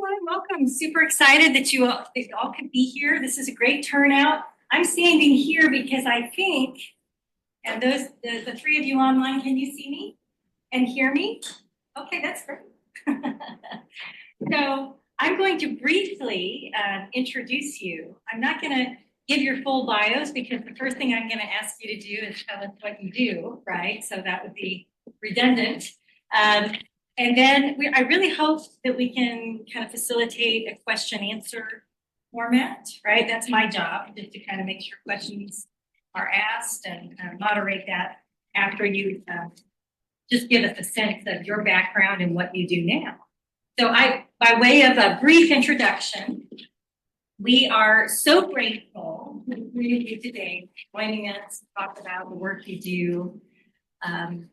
everyone. Welcome. Super excited that you all could be here. This is a great turnout. I'm standing here because I think, and the three of you online, can you see me and hear me? Okay, that's great. So I'm going to briefly introduce you. I'm not going to give your full bios because the first thing I'm going to ask you to do is tell us what you do, right? So that would be redundant. And then I really hope that we can kind of facilitate a question-answer format, right? That's my job, just to kind of make sure questions are asked and moderate that after you just give us a sense of your background and what you do now. So by way of a brief introduction, we are so grateful for the three of you today joining us to talk about the work you do.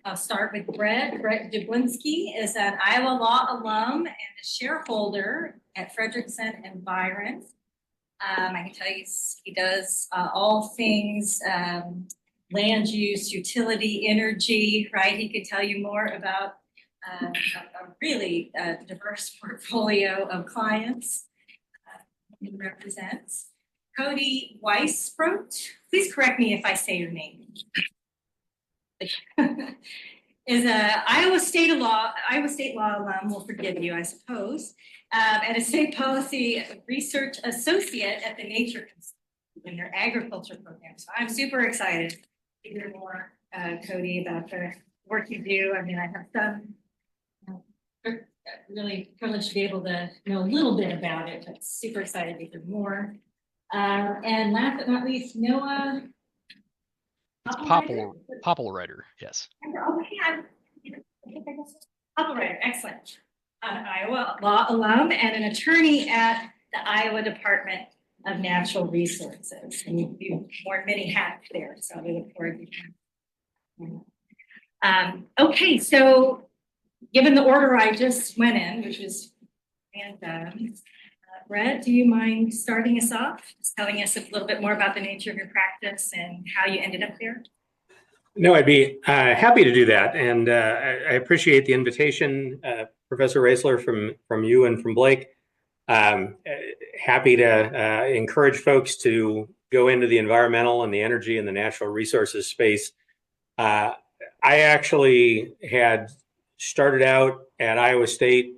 I'll start with Bret. Bret Dublinske is an Iowa Law alum and a shareholder at Fredrikson and Byron. I can tell you he does all things land use, utility, energy, right? He could tell you more about a really diverse portfolio of clients he represents. Cody Weisbrodt, please correct me if I say your name. Is a Iowa State Law alum, will forgive you, I suppose, and a state policy research associate at the Nature Conservancy in their agriculture program. So I'm super excited to hear more, Cody, about the work you do. I mean, I have some really privileged to be able to know a little bit about it, but super excited to hear more. And last but not least, Noah. Poppelreiter, yes. Poppelreiter, excellent. An Iowa Law alum and an attorney at the Iowa Department of Natural Resources. And you've worn many hats there, so we look forward to that. Okay, so given the order I just went in, which was random, Bret, do you mind starting us off, just telling us a little bit more about the nature of your practice and how you ended up there? No, I'd be happy to do that. And I appreciate the invitation, Professor Raisler, from you and from Blake. Happy to encourage folks to go into the environmental and the energy and the natural resources space. I actually had started out at Iowa State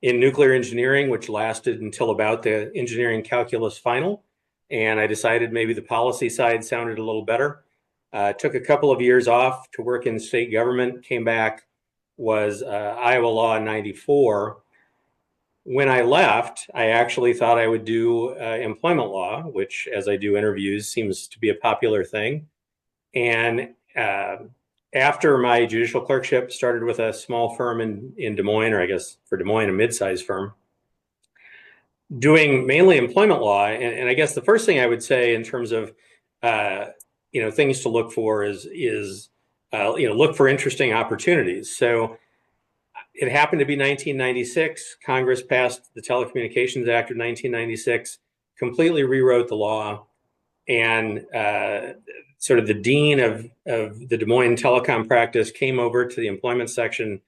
in nuclear engineering, which lasted until about the engineering calculus final. And I decided maybe the policy side sounded a little better. Took a couple of years off to work in state government, came back, was Iowa Law in 94. When I left, I actually thought I would do employment law, which, as I do interviews, seems to be a popular thing. And after my judicial clerkship, started with a small firm in Des Moines, or I guess for Des Moines, a mid-sized firm, doing mainly employment law. And I guess the first thing I would say in terms of things to look for is look for interesting opportunities. So it happened to be 1996. Congress passed the Telecommunications Act of 1996, completely rewrote the law, and sort of the dean of the Des Moines telecom practice came over to the employment section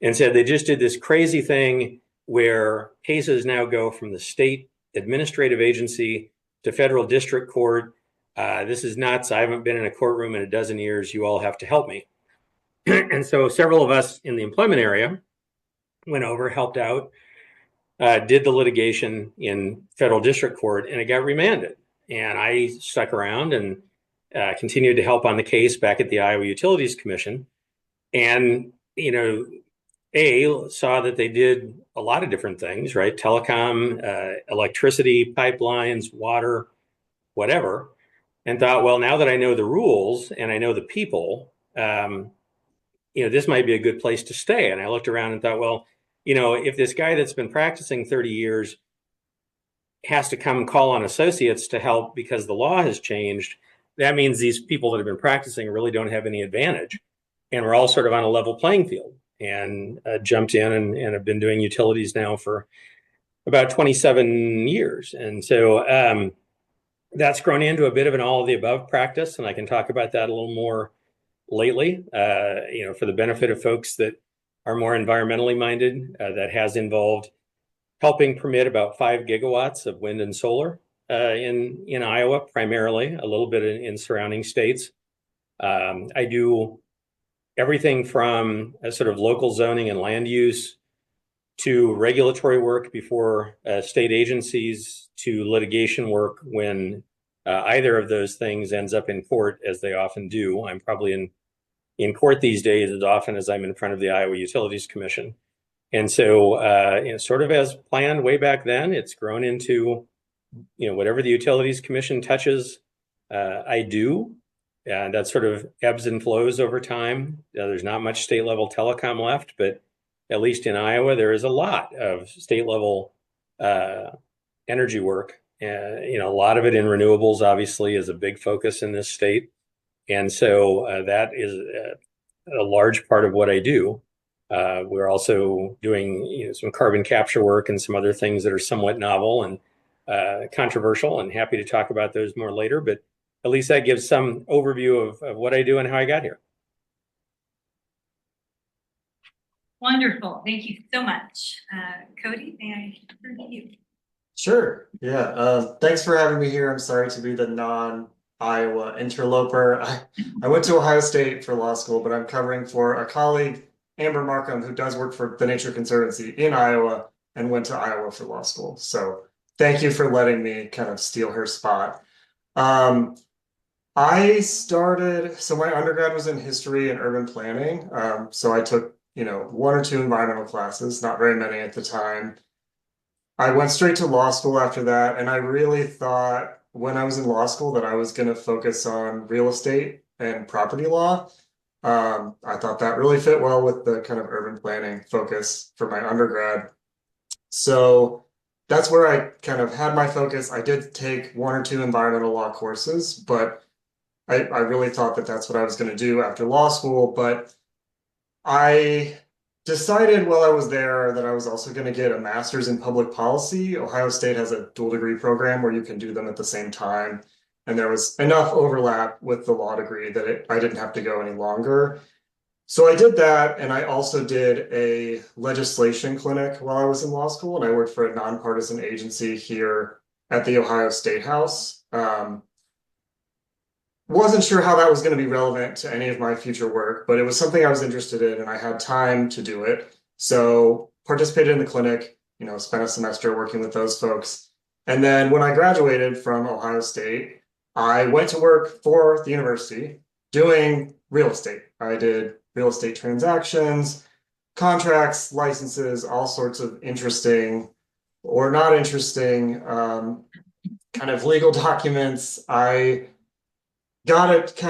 and said they just did this crazy thing where cases now go from the state administrative agency to federal district court. This is nuts. I haven't been in a courtroom in a dozen years. You all have to help me. And so several of us in the employment area went over, helped out, did the litigation in federal district court, and it got remanded. And I stuck around and continued to help on the case back at the Iowa Utilities Commission. And, saw that they did a lot of different things, right? Telecom, electricity, pipelines, water, whatever. And thought, well, now that I know the rules and I know the people, this might be a good place to stay. And I looked around and thought, well, if this guy that's been practicing 30 years has to come call on associates to help because the law has changed, that means these people that have been practicing really don't have any advantage. And we're all sort of on a level playing field. And jumped in and have been doing utilities now for about 27 years. And so that's grown into a bit of an all of the above practice. And I can talk about that a little more lately, for the benefit of folks that are more environmentally minded. That has involved helping permit about 5 gigawatts of wind and solar in Iowa, primarily, a little bit in surrounding states. I do everything from a sort of local zoning and land use to regulatory work before state agencies to litigation work when either of those things ends up in court, as they often do. I'm probably in court these days as often as I'm in front of the Iowa Utilities Commission. And so, sort of as planned way back then, it's grown into, whatever the Utilities Commission touches, I do. And that sort of ebbs and flows over time. There's not much state level telecom left, but at least in Iowa, there is a lot of state level energy work. A lot of it in renewables, obviously, is a big focus in this state. And so that is a large part of what I do. We're also doing some carbon capture work and some other things that are somewhat novel and controversial, and happy to talk about those more later. But at least that gives some overview of what I do and how I got here. Wonderful. Thank you so much. Cody, may I turn to you? Sure. Yeah. Thanks for having me here. I'm sorry to be the non-Iowa interloper. I went to Ohio State for law school, but I'm covering for a colleague, Amber Markham, who does work for the Nature Conservancy in Iowa and went to Iowa for law school. So thank you for letting me kind of steal her spot. So my undergrad was in history and urban planning. So I took, 1 or 2 environmental classes, not very many at the time. I went straight to law school after that, and I really thought when I was in law school that I was going to focus on real estate and property law. I thought that really fit well with the kind of urban planning focus for my undergrad. So that's where I kind of had my focus. I did take 1 or 2 environmental law courses, but I really thought that that's what I was going to do after law school. But I decided while I was there that I was also going to get a master's in public policy. Ohio State has a dual degree program where you can do them at the same time. And there was enough overlap with the law degree that I didn't have to go any longer. So I did that, and I also did a legislation clinic while I was in law school, and I worked for a nonpartisan agency here at the Ohio State House. Wasn't sure how that was going to be relevant to any of my future work, but it was something I was interested in, and I had time to do it. So participated in the clinic, spent a semester working with those folks. And then when I graduated from Ohio State, I went to work for the university doing real estate. I did real estate transactions, contracts, licenses, all sorts of interesting or not interesting kind of legal documents. I got it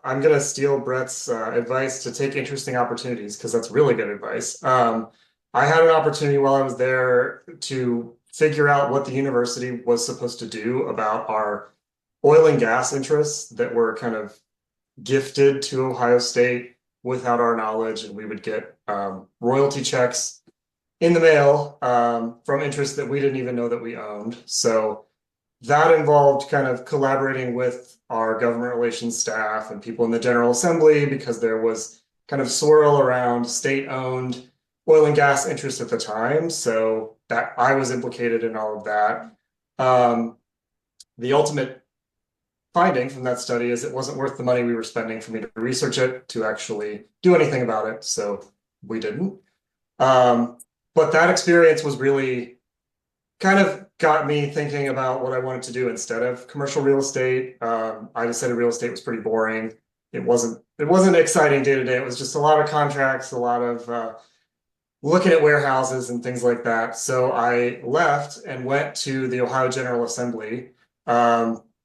I'm going to steal Bret's advice to take interesting opportunities, because that's really good advice. I had an opportunity while I was there to figure out what the university was supposed to do about our oil and gas interests that were kind of gifted to Ohio State without our knowledge, and we would get royalty checks in the mail from interests that we didn't even know that we owned. So that involved kind of collaborating with our government relations staff and people in the General Assembly, because there was kind of swirl around state-owned oil and gas interests at the time. So that I was implicated in all of that. The ultimate finding from that study is it wasn't worth the money we were spending for me to research it, to actually do anything about it. So we didn't. But that experience was really kind of got me thinking about what I wanted to do instead of commercial real estate. I decided real estate was pretty boring. It wasn't exciting day to day. It was just a lot of contracts, a lot of looking at warehouses and things like that. So I left and went to the Ohio General Assembly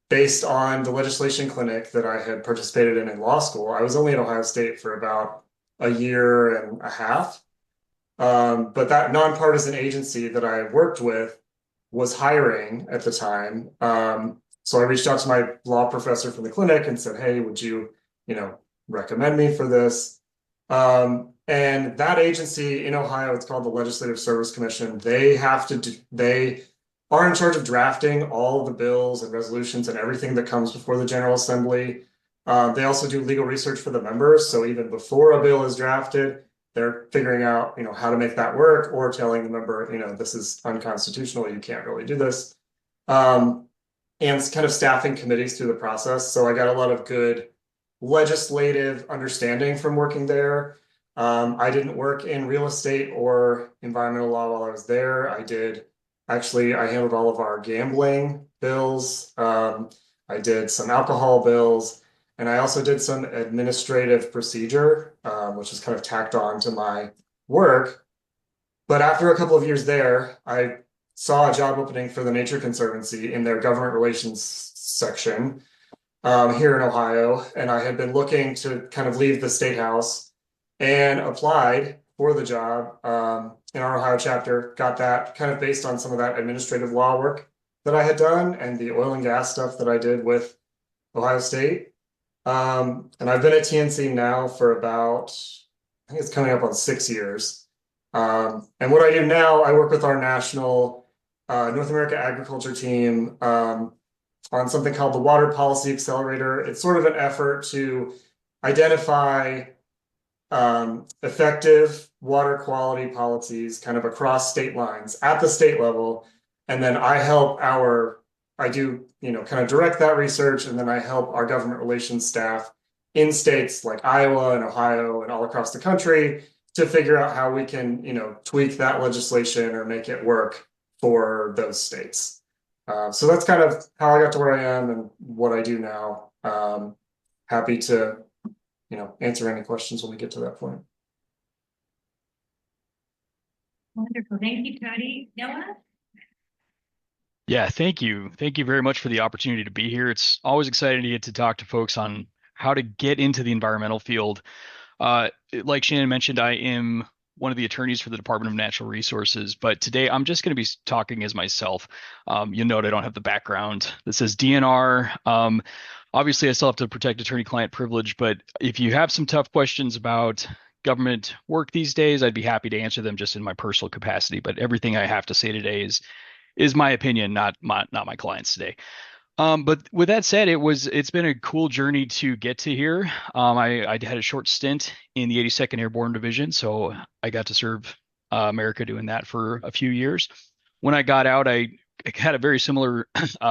based on the legislation clinic that I had participated in law school. I was only at Ohio State for about a year and a half. But that nonpartisan agency that I worked with was hiring at the time. So I reached out to my law professor from the clinic and said, hey, would you, recommend me for this? And that agency in Ohio, it's called the Legislative Service Commission. They are in charge of drafting all the bills and resolutions and everything that comes before the General Assembly. They also do legal research for the members. So even before a bill is drafted, they're figuring out, how to make that work, or telling the member, this is unconstitutional, you can't really do this. And it's kind of staffing committees through the process. So I got a lot of good legislative understanding from working there. I didn't work in real estate or environmental law while I was there. I handled all of our gambling bills. I did some alcohol bills, and I also did some administrative procedure, which is kind of tacked on to my work. But after a couple of years there, I saw a job opening for the Nature Conservancy in their government relations section here in Ohio, and I had been looking to kind of leave the state house and applied for the job in our Ohio chapter. Got that kind of based on some of that administrative law work that I had done and the oil and gas stuff that I did with Ohio State. And I've been at TNC now for about, I think it's coming up on 6 years. And what I do now, I work with our national North America agriculture team on something called the Water Policy Accelerator. It's sort of an effort to identify effective water quality policies kind of across state lines at the state level. And then I do, kind of direct that research, and then I help our government relations staff in states like Iowa and Ohio and all across the country to figure out how we can, tweak that legislation or make it work for those states. So that's kind of how I got to where I am and what I do now. Happy to, answer any questions when we get to that point. Wonderful. Thank you, Cody. Noah? Yeah, thank you. Thank you very much for the opportunity to be here. It's always exciting to get to talk to folks on how to get into the environmental field. Like Shannon mentioned, I am one of the attorneys for the Department of Natural Resources, but today I'm just going to be talking as myself. You'll note I don't have the background that says DNR. Obviously, I still have to protect attorney-client privilege, but if you have some tough questions about government work these days, I'd be happy to answer them just in my personal capacity. But everything I have to say today is my opinion, not my clients today. But with that said, it's been a cool journey to get to here. I had a short stint in the 82nd Airborne Division, so I got to serve America doing that for a few years. When I got out, I had a very similar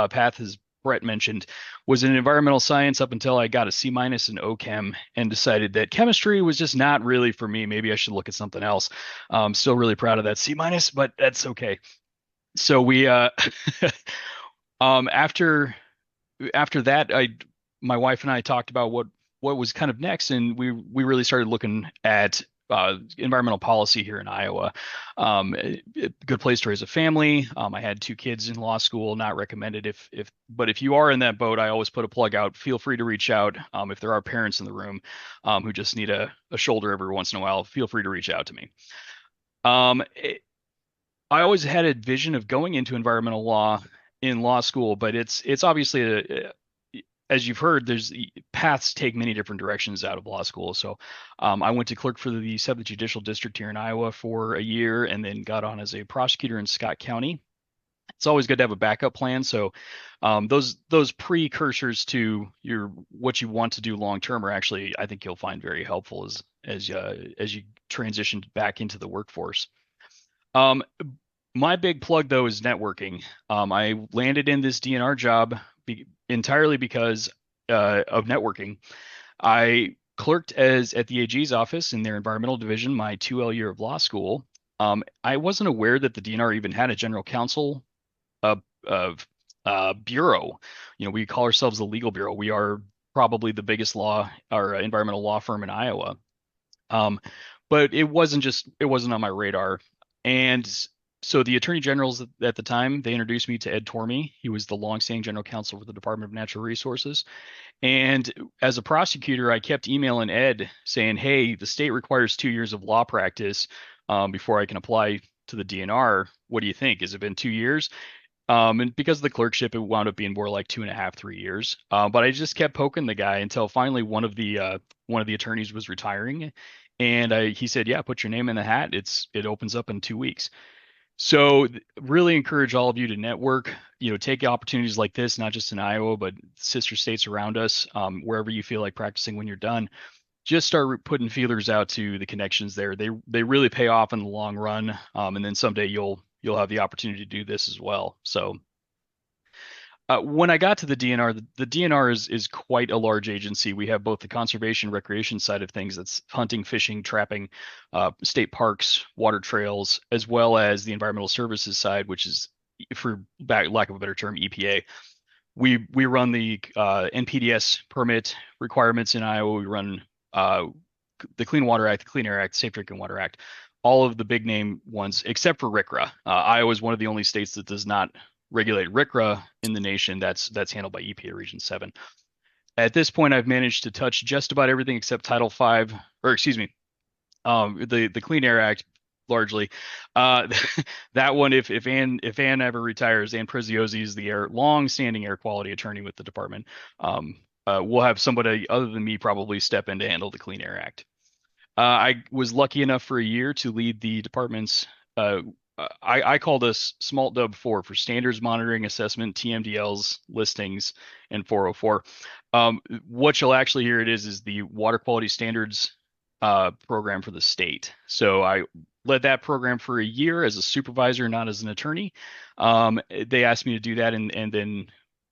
path as Bret mentioned, was in environmental science up until I got a C- in OChem and decided that chemistry was just not really for me. Maybe I should look at something else. I'm still really proud of that C-, but that's okay. So we after that, my wife and I talked about what was kind of next, and we really started looking at environmental policy here in Iowa. A good place to raise a family. I had 2 kids in law school. Not recommended but if you are in that boat, I always put a plug out. Feel free to reach out. If there are parents in the room who just need a shoulder every once in a while, feel free to reach out to me. I always had a vision of going into environmental law in law school, but it's obviously as you've heard, there's paths take many different directions out of law school. So I went to clerk for the 7th Judicial District here in Iowa for a year, and then got on as a prosecutor in Scott County. It's always good to have a backup plan. So those precursors to what you want to do long term are actually, I think you'll find very helpful as you transition back into the workforce. My big plug though is networking. I landed in this DNR job entirely because of networking. I clerked at the AG's office in their environmental division my 2L year of law school. I wasn't aware that the DNR even had a general counsel bureau. We call ourselves the legal bureau. We are probably the biggest law or environmental law firm in Iowa. But it wasn't on my radar. And so the attorney generals at the time, they introduced me to Ed Tormey. He was the longstanding general counsel for the Department of Natural Resources. And as a prosecutor, I kept emailing Ed saying, hey, the state requires 2 years of law practice before I can apply to the DNR. What do you think? Has it been 2 years? And because of the clerkship, it wound up being more like 2.5, 3 years. But I just kept poking the guy until finally one of the attorneys was retiring. And he said, yeah, put your name in the hat. It opens up in 2 weeks. So really encourage all of you to network, take opportunities like this, not just in Iowa, but sister states around us, wherever you feel like practicing when you're done. just start putting feelers out to the connections there. They really pay off in the long run. And then someday you'll have the opportunity to do this as well. So when I got to the DNR, the DNR is quite a large agency. We have both the conservation recreation side of things, that's hunting, fishing, trapping, state parks, water trails, as well as the environmental services side, which is, for lack of a better term, EPA. We run the NPDES permit requirements in Iowa. We run the Clean Water Act, the Clean Air Act, Safe Drinking Water Act, all of the big name ones, except for RCRA. Iowa is one of the only states that does not regulate RCRA in the nation. That's handled by EPA Region 7. At this point, I've managed to touch just about everything except Title 5, or excuse me, the Clean Air Act largely. That one, if Ann ever retires, Ann Preziosi is the long-standing air quality attorney with the department. We'll have somebody other than me probably step in to handle the Clean Air Act. I was lucky enough for a year to lead the department's I called us SMALT-Dub 4 for Standards Monitoring Assessment, TMDLs, Listings, and 404. What you'll actually hear it is the Water Quality Standards program for the state. So I led that program for a year as a supervisor, not as an attorney. They asked me to do that, and then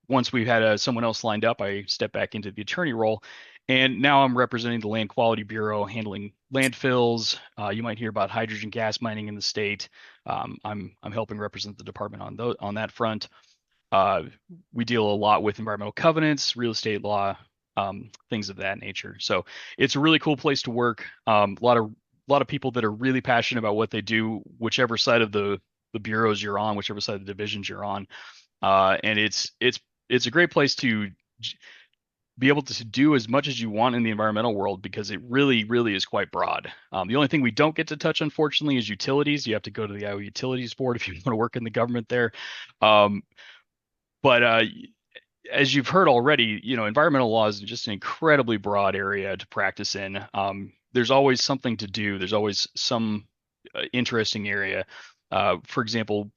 once we had someone else lined up, I stepped back into the attorney role. And now I'm representing the Land Quality Bureau, handling landfills. You might hear about hydrogen gas mining in the state. I'm helping represent the department on that front. We deal a lot with environmental covenants, real estate law, things of that nature. So it's a really cool place to work. A lot of people that are really passionate about what they do, whichever side of the bureaus you're on, whichever side of the divisions you're on. And it's a great place to be able to do as much as you want in the environmental world, because it really, really is quite broad. The only thing we don't get to touch, unfortunately, is utilities. You have to go to the Iowa Utilities Board if you want to work in the government there. But as you've heard already, environmental law is just an incredibly broad area to practice in. There's always something to do. There's always some interesting area. For example,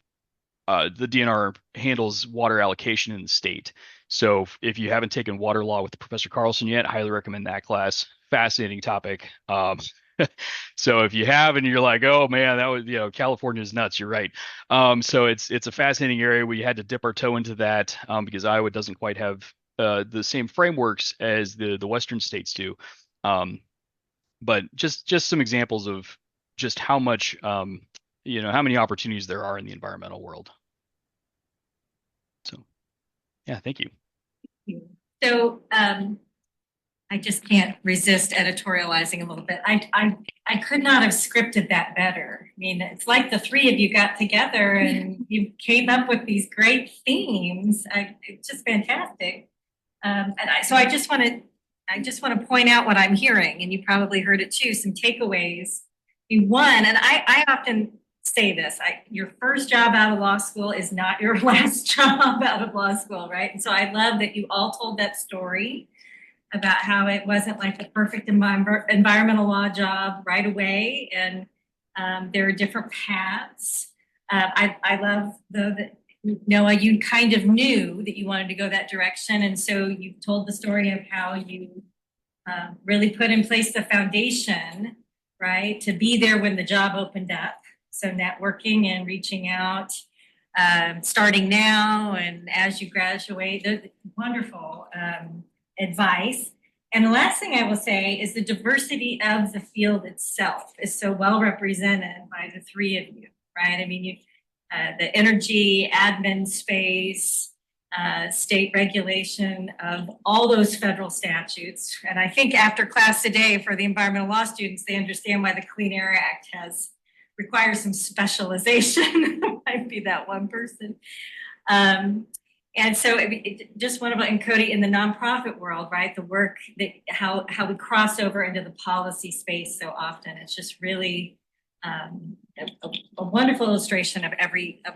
the DNR handles water allocation in the state. So if you haven't taken water law with Professor Carlson yet, highly recommend that class. Fascinating topic. So if you have and you're like, oh man, that was, California is nuts, you're right. So it's a fascinating area. We had to dip our toe into that because Iowa doesn't quite have the same frameworks as the Western states do. But just some examples of just how much, how many opportunities there are in the environmental world. So, yeah, thank you. So, I just can't resist editorializing a little bit. I could not have scripted that better. I mean, it's like the three of you got together and you came up with these great themes. It's just fantastic. So I just want to point out what I'm hearing, and you probably heard it too. Some takeaways. One, and I often say this: your first job out of law school is not your last job out of law school, right? And so I love that you all told that story about how it wasn't like the perfect environmental law job right away, and there are different paths. I love, though, that Noah, you kind of knew that you wanted to go that direction, and so you told the story of how you really put in place the foundation, right, to be there when the job opened up. So networking and reaching out, starting now and as you graduate, wonderful advice. And the last thing I will say is the diversity of the field itself is so well represented by the three of you, right? I mean, the energy, admin space, state regulation of all those federal statutes. And I think after class today for the environmental law students, they understand why the Clean Air Act requires some specialization. Might be that one person. And so just one about, and Cody, in the nonprofit world, right, the work that how we cross over into the policy space so often, it's just really a wonderful illustration of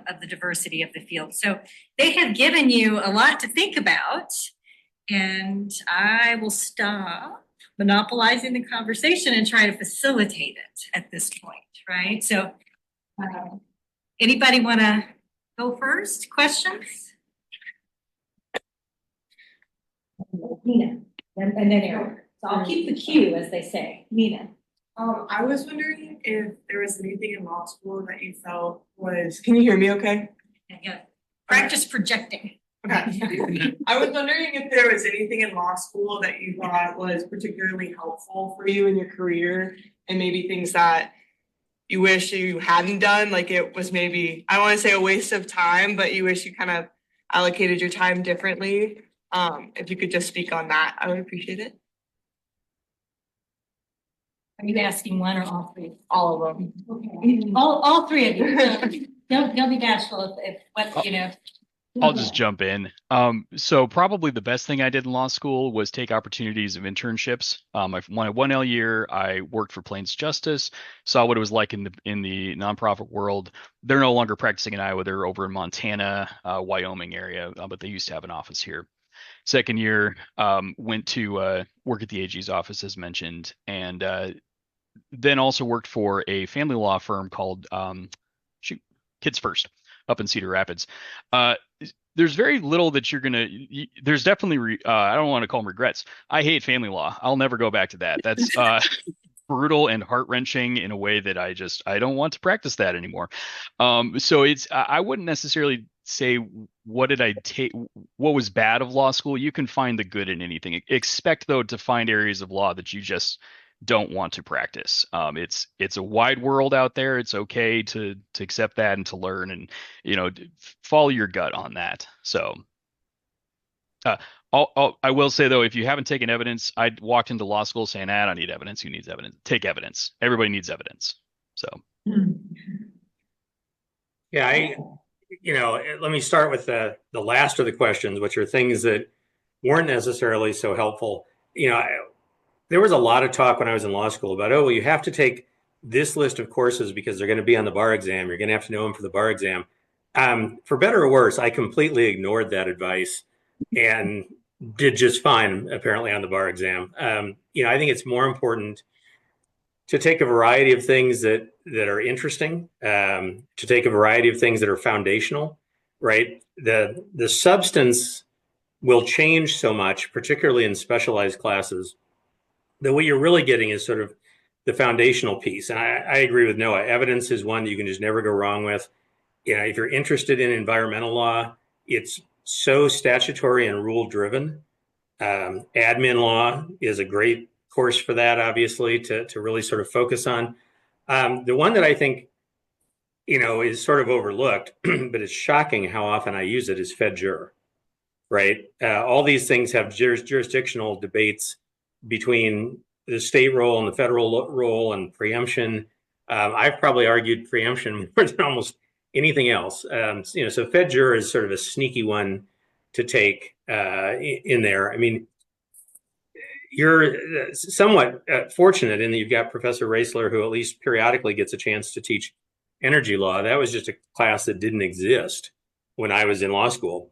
of the diversity of the field. So they have given you a lot to think about, and I will stop monopolizing the conversation and try to facilitate it at this point, right? So anybody want to go first? Questions? Nina, and then Eric. So I'll keep the cue, as they say. Nina. I was wondering if there was anything in law school that you felt was, can you hear me okay? Yeah. Practice projecting. Okay. I was wondering if there was anything in law school that you thought was particularly helpful for you in your career, and maybe things that you wish you hadn't done, like it was maybe, I don't want to say a waste of time, but you wish you kind of allocated your time differently. If you could just speak on that, I would appreciate it. Are you asking one or all three? All of them. Okay. All three of you. Don't be bashful if what, you know. I'll just jump in. So probably the best thing I did in law school was take opportunities of internships. My 1L year, I worked for Plains Justice, saw what it was like in the nonprofit world. They're no longer practicing in Iowa; they're over in Montana, Wyoming area, but they used to have an office here. Second year, went to work at the AG's office, as mentioned, and then also worked for a family law firm called Kids First up in Cedar Rapids. There's very little that you're gonna. There's definitely. I don't want to call them regrets. I hate family law. I'll never go back to that. That's brutal and heart wrenching in a way that I don't want to practice that anymore. So I wouldn't necessarily say what did I take. What was bad of law school? You can find the good in anything. Expect though to find areas of law that you just don't want to practice. It's a wide world out there. It's okay to accept that and to learn and follow your gut on that. So I will say though, if you haven't taken evidence, I walked into law school saying, I don't need evidence. Who needs evidence? Take evidence. Everybody needs evidence. So Yeah, let me start with the last of the questions, which are things that weren't necessarily so helpful. There was a lot of talk when I was in law school about, well, you have to take this list of courses because they're going to be on the bar exam. You're going to have to know them for the bar exam. For better or worse, I completely ignored that advice and did just fine, apparently, on the bar exam. I think it's more important to take a variety of things that are interesting, to take a variety of things that are foundational, right? The substance will change so much, particularly in specialized classes, that what you're really getting is sort of the foundational piece. And I agree with Noah. Evidence is one that you can just never go wrong with. If you're interested in environmental law, it's so statutory and rule driven. Admin law is a great course for that, obviously, to really sort of focus on. The one that I think, is sort of overlooked, but it's shocking how often I use it, is Fed Jur, right? All these things have jurisdictional debates between the state role and the federal role and preemption. I've probably argued preemption more than almost anything else. So Fed Jur is sort of a sneaky one to take in there. I mean, you're somewhat fortunate in that you've got Professor Raisler, who at least periodically gets a chance to teach energy law. That was just a class that didn't exist when I was in law school.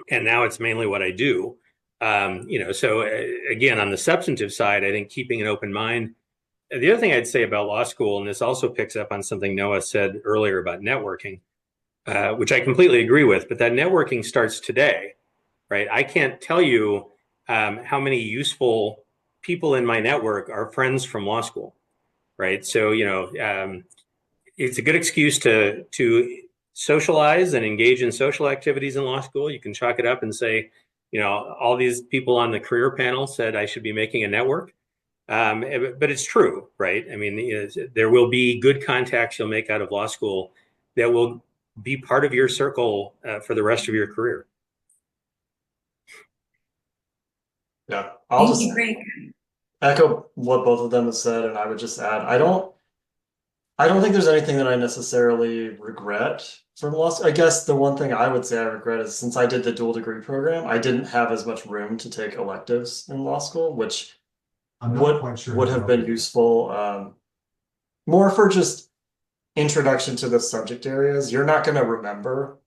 And now it's mainly what I do. So again, on the substantive side, I think keeping an open mind. The other thing I'd say about law school, and this also picks up on something Noah said earlier about networking, which I completely agree with, but that networking starts today, right? I can't tell you how many useful people in my network are friends from law school, right? So, it's a good excuse to socialize and engage in social activities in law school. You can chalk it up and say, all these people on the career panel said I should be making a network. But it's true, right? I mean, there will be good contacts you'll make out of law school that will be part of your circle for the rest of your career. Yeah, I'll Thank just you, Greg. echo what both of them have said, and I would just add, I don't think there's anything that I necessarily regret from law school. I guess the one thing I would say I regret is since I did the dual degree program, I didn't have as much room to take electives in law school, which would have been useful more for just introduction to the subject areas. You're not going to remember,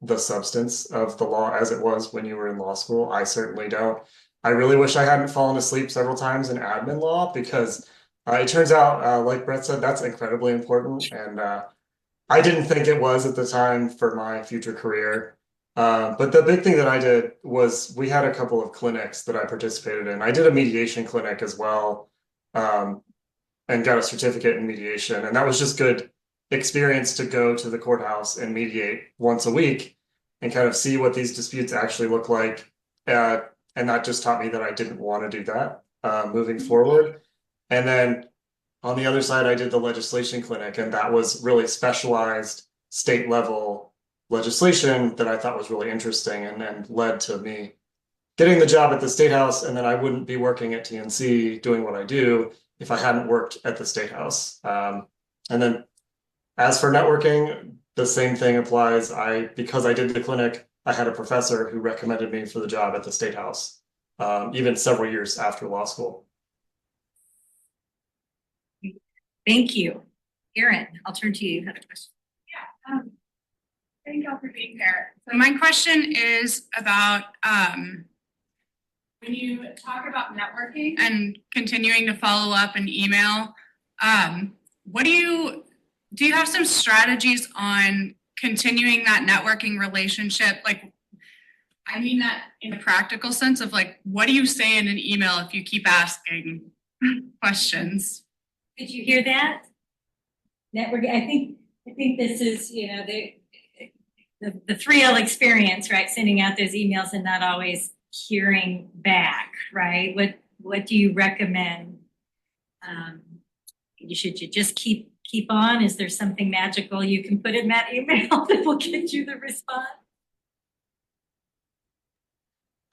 the substance of the law as it was when you were in law school. I certainly don't. I really wish I hadn't fallen asleep several times in admin law because it turns out, like Bret said, that's incredibly important. And I didn't think it was at the time for my future career. But the big thing that I did was we had a couple of clinics that I participated in. I did a mediation clinic as well, and got a certificate in mediation. And that was just good experience to go to the courthouse and mediate once a week and kind of see what these disputes actually look like. And that just taught me that I didn't want to do that moving forward. And then on the other side, I did the legislation clinic, and that was really specialized state level legislation that I thought was really interesting and led to me getting the job at the State House. And then I wouldn't be working at TNC doing what I do if I hadn't worked at the State House. And then as for networking, the same thing applies. Because I did the clinic, I had a professor who recommended me for the job at the State House, even several years after law school. Thank you. Erin, I'll turn to you. You had a question. Yeah. Thank y'all for being here. So my question is about when you talk about networking and continuing to follow up and email, what do you have some strategies on continuing that networking relationship? Like, I mean that in a practical sense of like, what do you say in an email if you keep asking questions? Did you hear that? Networking. I think this is, you know, the 3L experience, right? Sending out those emails and not always hearing back, right? What do you recommend? You just keep on? Is there something magical you can put in that email that will get you the response?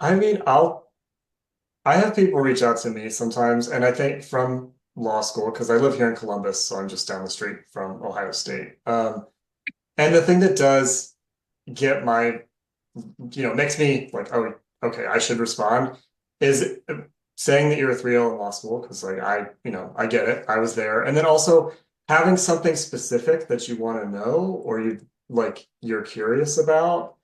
I mean, I have people reach out to me sometimes, and I think from law school, because I live here in Columbus, so I'm just down the street from Ohio State. And the thing that does get makes me like, oh, okay, I should respond, is saying that you're a 3L in law school, because like I get it, I was there. And then also having something specific that you want to know or you're curious about.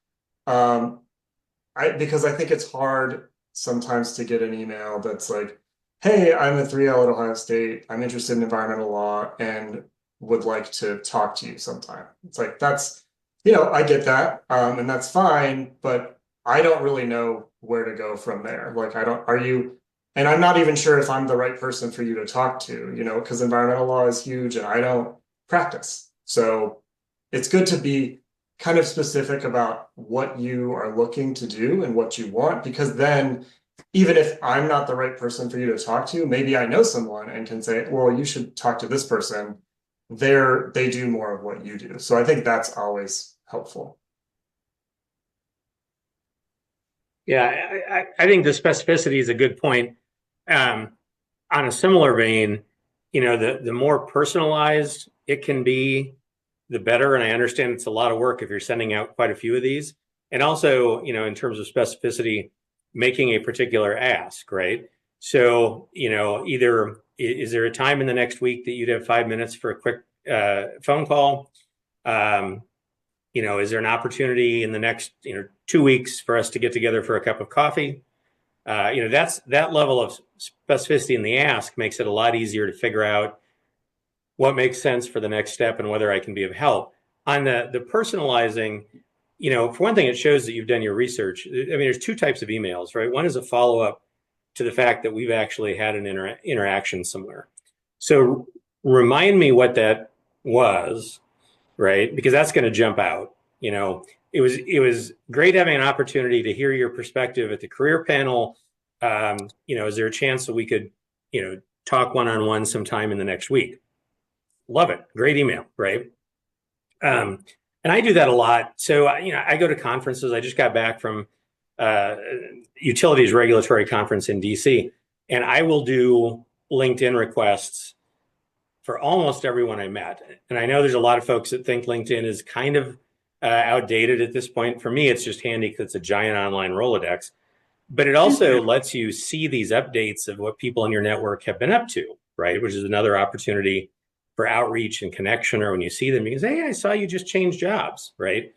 Because I think it's hard sometimes to get an email that's like, hey, I'm a 3L at Ohio State. I'm interested in environmental law and would like to talk to you sometime. It's like, that's, I get that. And that's fine, but I don't really know where to go from there. Like, and I'm not even sure if I'm the right person for you to talk to, because environmental law is huge and I don't practice. So it's good to be kind of specific about what you are looking to do and what you want, because then even if I'm not the right person for you to talk to, maybe I know someone and can say, well, you should talk to this person. They do more of what you do. So I think that's always helpful. Yeah, I think the specificity is a good point. On a similar vein, the more personalized it can be, the better. And I understand it's a lot of work if you're sending out quite a few of these. And also, in terms of specificity, making a particular ask, right? So, either is there a time in the next week that you'd have 5 minutes for a quick phone call? Is there an opportunity in the next 2 weeks for us to get together for a cup of coffee? That level of specificity in the ask makes it a lot easier to figure out what makes sense for the next step and whether I can be of help. On the personalizing, for one thing, it shows that you've done your research. I mean, there's two types of emails, right? One is a follow-up to the fact that we've actually had an interaction somewhere. So remind me what that was, right? Because that's going to jump out. It was great having an opportunity to hear your perspective at the career panel. Is there a chance that we could, talk one-on-one sometime in the next week? Love it. Great email, right? And I do that a lot. So, I go to conferences. I just got back from utilities regulatory conference in DC, and I will do LinkedIn requests for almost everyone I met. And I know there's a lot of folks that think LinkedIn is kind of outdated at this point. For me, it's just handy because it's a giant online Rolodex. But it also lets you see these updates of what people in your network have been up to, right? Which is another opportunity for outreach and connection, or when you see them, you can say, hey, I saw you just changed jobs, right?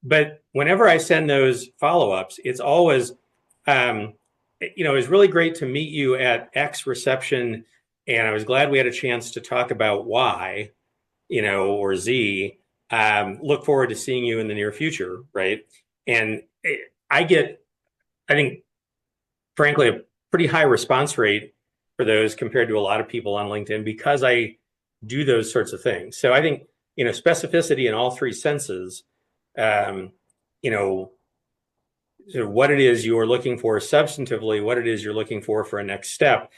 But whenever I send those follow-ups, it's always, it was really great to meet you at X reception, and I was glad we had a chance to talk about Y, or Z. Look forward to seeing you in the near future, right? And I get, I think, frankly, a pretty high response rate for those compared to a lot of people on LinkedIn because I do those sorts of things. So I think, specificity in all three senses, you know, sort of what it is you're looking for substantively, what it is you're looking for a next step,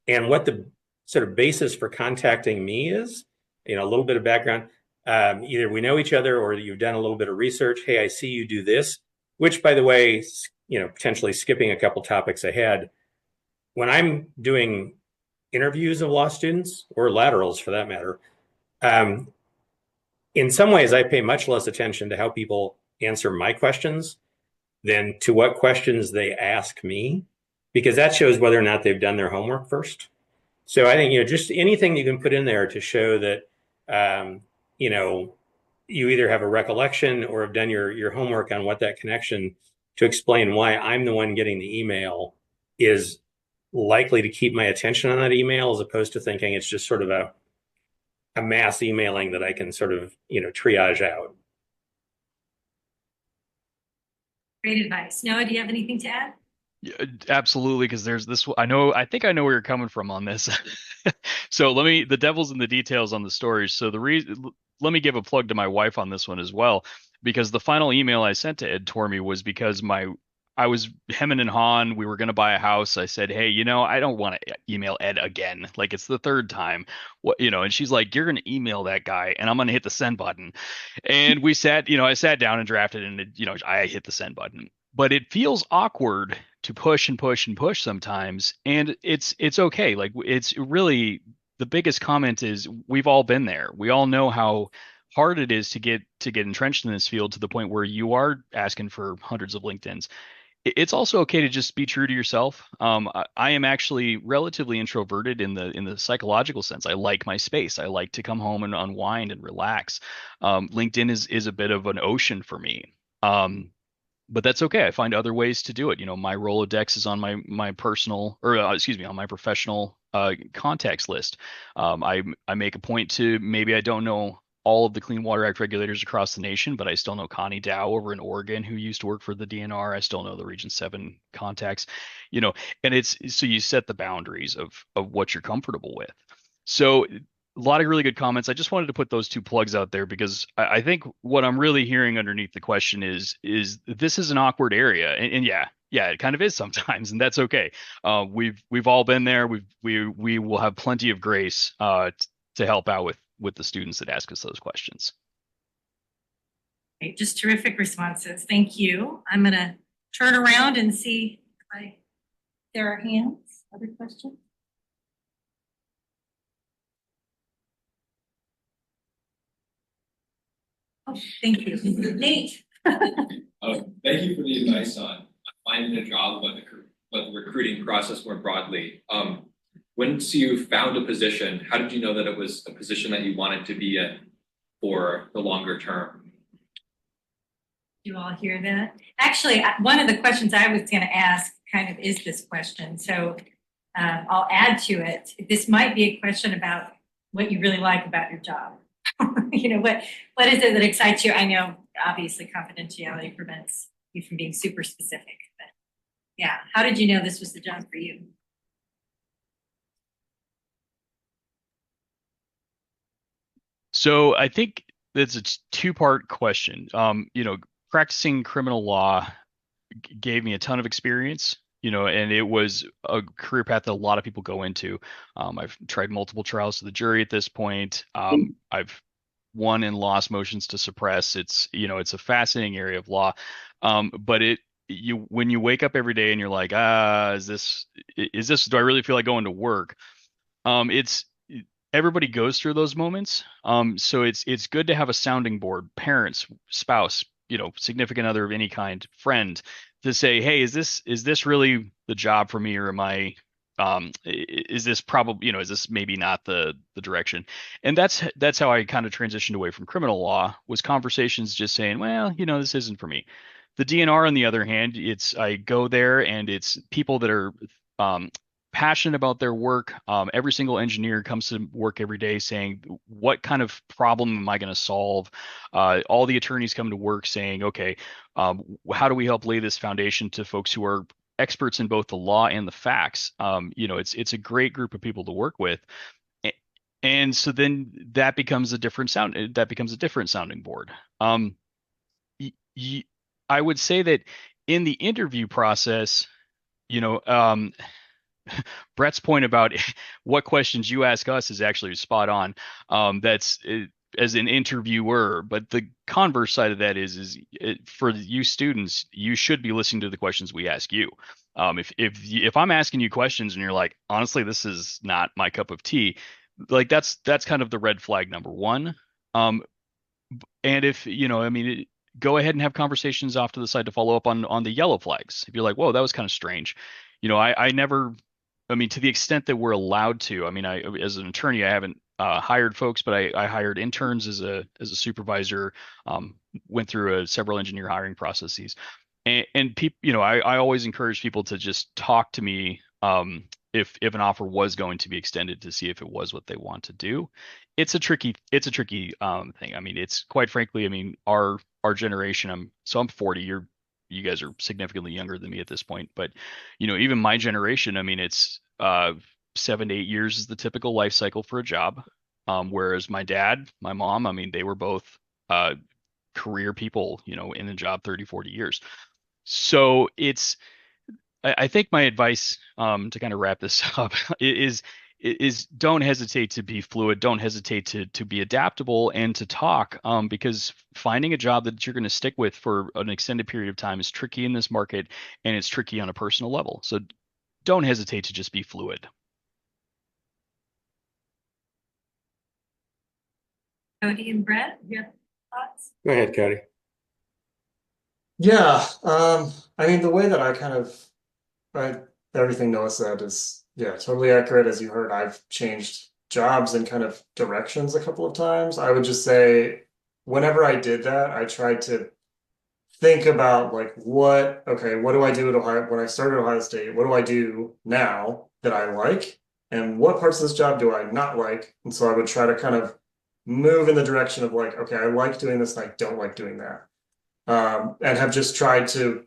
and what the sort of basis for contacting me is, a little bit of background. Either we know each other or you've done a little bit of research. Hey, I see you do this, which, by the way, potentially skipping a couple topics ahead. When I'm doing interviews of law students or laterals for that matter, in some ways I pay much less attention to how people answer my questions than to what questions they ask me, because that shows whether or not they've done their homework first. So I think, just anything you can put in there to show that, you either have a recollection or have done your homework on what that connection to explain why I'm the one getting the email is likely to keep my attention on that email, as opposed to thinking it's just sort of a mass emailing that I can sort of, triage out. Great advice. Noah, do you have anything to add? Yeah, absolutely, because there's this. I think I know where you're coming from on this. So the devil's in the details on the stories. So let me give a plug to my wife on this one as well, because the final email I sent to Ed Tormey was because I was hemming and hawing. We were going to buy a house. I said, hey, I don't want to email Ed again. Like, it's the third time. And she's like, you're going to email that guy, and I'm going to hit the send button. And I sat down and drafted, and I hit the send button. But it feels awkward to push and push and push sometimes, and it's okay. Like, it's really, the biggest comment is, we've all been there. We all know how hard it is to get entrenched in this field to the point where you are asking for hundreds of LinkedIns. It's also okay to just be true to yourself. I am actually relatively introverted in the psychological sense. I like my space. I like to come home and unwind and relax. LinkedIn is a bit of an ocean for me. But that's okay. I find other ways to do it. My Rolodex is on my personal, or on my professional contacts list. I make a point to, maybe I don't know all of the Clean Water Act regulators across the nation, but I still know Connie Dow over in Oregon, who used to work for the DNR. I still know the Region 7 contacts, and so you set the boundaries of what you're comfortable with. So a lot of really good comments. I just wanted to put those two plugs out there, because I think what I'm really hearing underneath the question is this is an awkward area, and yeah, it kind of is sometimes, and that's okay. We've all been there. We will have plenty of grace to help out with the students that ask us those questions. Great, just terrific responses. Thank you. I'm going to turn around and see if there are hands. Other questions? Oh, thank you. Nate. Thank you for the advice on finding a job, but the recruiting process more broadly. Once you found a position, how did you know that it was a position that you wanted to be in for the longer term? You all hear that? Actually, one of the questions I was going to ask kind of is this question. So I'll add to it. This might be a question about what you really like about your job. What is it that excites you? I know obviously confidentiality prevents you from being super specific, but yeah, how did you know this was the job for you? So I think that's a two-part question. Practicing criminal law gave me a ton of experience, and it was a career path that a lot of people go into. I've tried multiple trials to the jury at this point. I've won and lost motions to suppress. It's a fascinating area of law. But when you wake up every day and you're like, is this, do I really feel like going to work? Everybody goes through those moments. So it's good to have a sounding board, parents, spouse, significant other of any kind, friend, to say, hey, is this really the job for me, or am I, is this probably, is this maybe not the direction? And that's how I kind of transitioned away from criminal law, was conversations just saying, well, this isn't for me. The DNR, on the other hand, I go there and it's people that are passionate about their work. Every single engineer comes to work every day saying, what kind of problem am I going to solve? All the attorneys come to work saying, okay, how do we help lay this foundation to folks who are experts in both the law and the facts? It's a great group of people to work with. And so then that becomes a different sounding board. I would say that in the interview process, Bret's point about what questions you ask us is actually spot on. That's as an interviewer, but the converse side of that is for you students, you should be listening to the questions we ask you. If I'm asking you questions and you're like, honestly, this is not my cup of tea, like that's kind of the red flag number one. And if go ahead and have conversations off to the side to follow up on the yellow flags. If you're like, whoa, that was kind of strange. I never, to the extent that we're allowed to, as an attorney, I haven't hired folks, but I hired interns as a supervisor, went through several engineer hiring processes. And people, I always encourage people to just talk to me if an offer was going to be extended to see if it was what they want to do. It's a tricky thing. It's quite frankly, our generation, I'm 40, you guys are significantly younger than me at this point, but even my generation, it's 7 to 8 years is the typical life cycle for a job. Whereas my dad, my mom, they were both career people, in a job 30, 40 years. So I think my advice to kind of wrap this up is don't hesitate to be fluid, don't hesitate to be adaptable and to talk, because finding a job that you're going to stick with for an extended period of time is tricky in this market, and it's tricky on a personal level. So don't hesitate to just be fluid. Cody and Bret, you have thoughts? Go ahead, Cody. Yeah, the way that everything Noah said is, yeah, totally accurate. As you heard, I've changed jobs and kind of directions a couple of times. I would just say, whenever I did that, I tried to think about what do I do at Ohio when I started Ohio State? What do I do now that I like? And what parts of this job do I not like? And so I would try to kind of move in the direction of okay, I like doing this and I don't like doing that. And have just tried to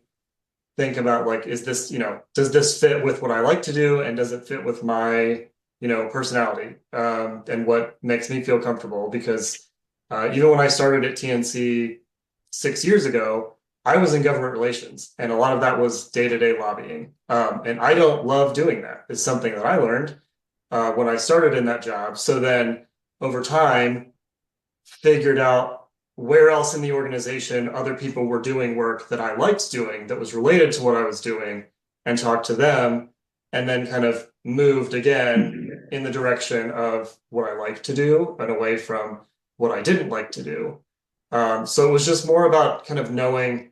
think about is this, does this fit with what I like to do, and does it fit with my, personality, and what makes me feel comfortable? Because even when I started at TNC 6 years ago, I was in government relations, and a lot of that was day-to-day lobbying. And I don't love doing that. It's something that I learned when I started in that job. So then over time, figured out where else in the organization other people were doing work that I liked doing that was related to what I was doing, and talked to them, and then kind of moved again in the direction of what I like to do and away from what I didn't like to do. So it was just more about kind of knowing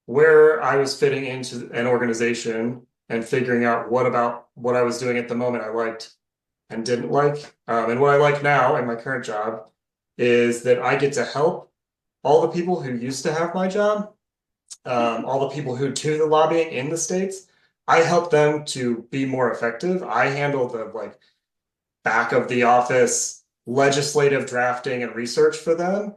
where I was fitting into an organization and figuring out what about what I was doing at the moment I liked and didn't like. And what I like now in my current job is that I get to help all the people who used to have my job, all the people who do the lobbying in the States. I help them to be more effective. I handle the back of the office legislative drafting and research for them.